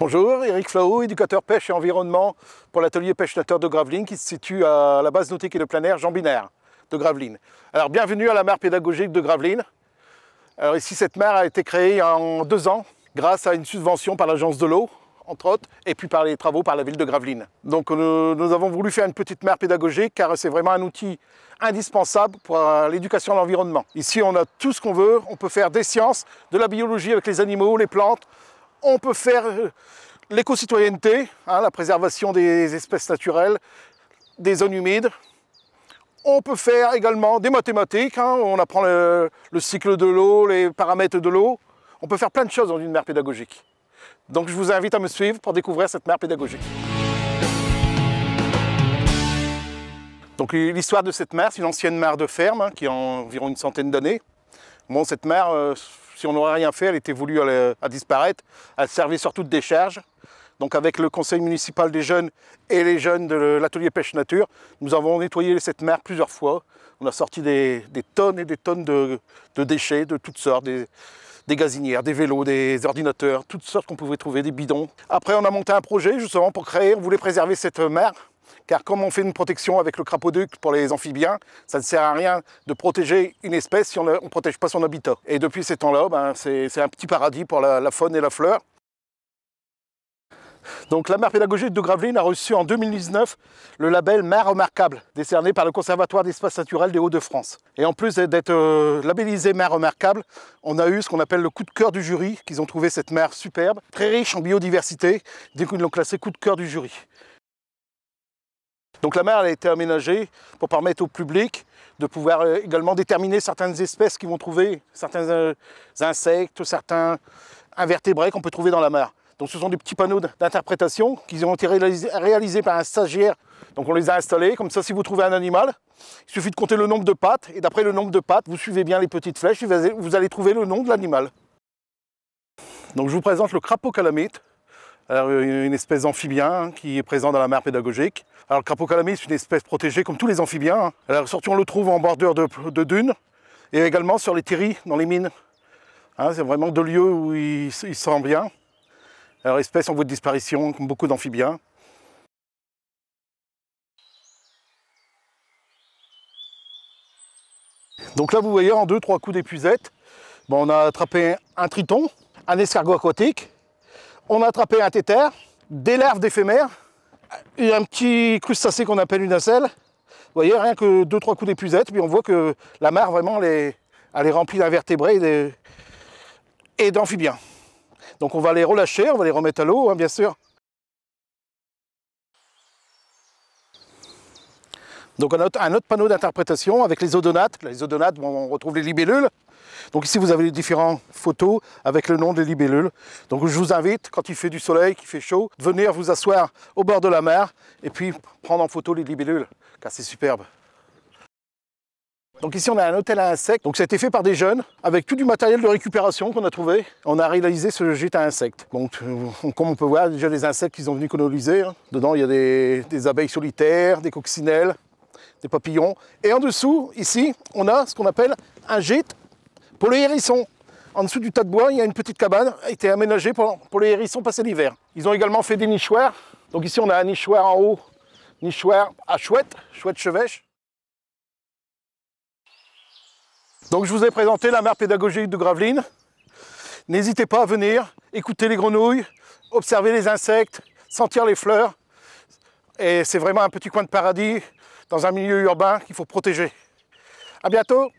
Bonjour, Eric Flao, éducateur pêche et environnement pour l'atelier pêche-nateur de Gravelines qui se situe à la base nautique et de plein air Jean Binaire de Gravelines. Alors bienvenue à la mare pédagogique de Gravelines. Alors ici cette mare a été créée en 2 ans grâce à une subvention par l'agence de l'eau, entre autres, et puis par les travaux par la ville de Gravelines. Donc nous avons voulu faire une petite mare pédagogique car c'est vraiment un outil indispensable pour l'éducation à l'environnement. Ici on a tout ce qu'on veut, on peut faire des sciences, de la biologie avec les animaux, les plantes. On peut faire l'éco-citoyenneté, la préservation des espèces naturelles, des zones humides. On peut faire également des mathématiques, on apprend le cycle de l'eau, les paramètres de l'eau. On peut faire plein de choses dans une mare pédagogique. Donc je vous invite à me suivre pour découvrir cette mare pédagogique. Donc l'histoire de cette mare, c'est une ancienne mare de ferme qui a environ une centaine d'années. Bon, cette mare, si on n'aurait rien fait, elle était voulue à disparaître. Elle servait surtout de décharge. Donc avec le conseil municipal des jeunes et les jeunes de l'atelier pêche nature, nous avons nettoyé cette mare plusieurs fois. On a sorti des tonnes et des tonnes de déchets de toutes sortes, des gazinières, des vélos, des ordinateurs, toutes sortes qu'on pouvait trouver, des bidons. Après on a monté un projet justement pour créer, on voulait préserver cette mare. Car comme on fait une protection avec le crapauduc pour les amphibiens, ça ne sert à rien de protéger une espèce si on ne protège pas son habitat. Et depuis ces temps-là, c'est un petit paradis pour la faune et la fleur. Donc la mare pédagogique de Gravelines a reçu en 2019 le label Mare remarquable, décerné par le Conservatoire d'espaces naturels des Hauts-de-France. Et en plus d'être labellisé Mare remarquable, on a eu ce qu'on appelle le coup de cœur du jury, qu'ils ont trouvé cette mare superbe, très riche en biodiversité, dès qu'ils l'ont classé coup de cœur du jury. Donc la mare a été aménagée pour permettre au public de pouvoir également déterminer certaines espèces qu'ils vont trouver, certains insectes, certains invertébrés qu'on peut trouver dans la mare. Donc ce sont des petits panneaux d'interprétation qui ont été réalisés par un stagiaire. Donc on les a installés, comme ça si vous trouvez un animal, il suffit de compter le nombre de pattes, et d'après le nombre de pattes, vous suivez bien les petites flèches, et vous allez trouver le nom de l'animal. Donc je vous présente le crapaud calamite. Alors, une espèce d'amphibien qui est présent dans la mare pédagogique. Alors le crapaud calamite, c'est une espèce protégée comme tous les amphibiens. Alors surtout on le trouve en bordure de dunes et également sur les terris, dans les mines. C'est vraiment 2 lieux où il se sent bien. Alors espèce en voie de disparition, comme beaucoup d'amphibiens. Donc là vous voyez en 2-3 coups d'épuisette, on a attrapé un triton, un escargot aquatique. On a attrapé un tétère, des larves d'éphémères, et un petit crustacé qu'on appelle une nacelle. Vous voyez, rien que 2-3 coups d'épuisette, puis on voit que la mare, vraiment, elle est remplie d'invertébrés et d'amphibiens. Donc on va les relâcher, on va les remettre à l'eau, bien sûr. Donc on a un autre panneau d'interprétation avec les odonates. Les odonates, on retrouve les libellules. Donc ici vous avez les différentes photos avec le nom des libellules. Donc je vous invite, quand il fait du soleil, qu'il fait chaud, de venir vous asseoir au bord de la mer et puis prendre en photo les libellules, car c'est superbe. Donc ici on a un hôtel à insectes, donc ça a été fait par des jeunes, avec tout du matériel de récupération qu'on a trouvé. On a réalisé ce gîte à insectes. Donc comme on peut voir, déjà des insectes qui sont venus coloniser. Dedans il y a des abeilles solitaires, des coccinelles, des papillons. Et en dessous, ici, on a ce qu'on appelle un gîte pour les hérissons. En dessous du tas de bois, il y a une petite cabane qui a été aménagée pour les hérissons passer l'hiver. Ils ont également fait des nichoirs. Donc ici, on a un nichoir en haut, nichoir à chouette chevêche. Donc je vous ai présenté la mare pédagogique de Gravelines. N'hésitez pas à venir, écouter les grenouilles, observer les insectes, sentir les fleurs. Et c'est vraiment un petit coin de paradis dans un milieu urbain qu'il faut protéger. À bientôt!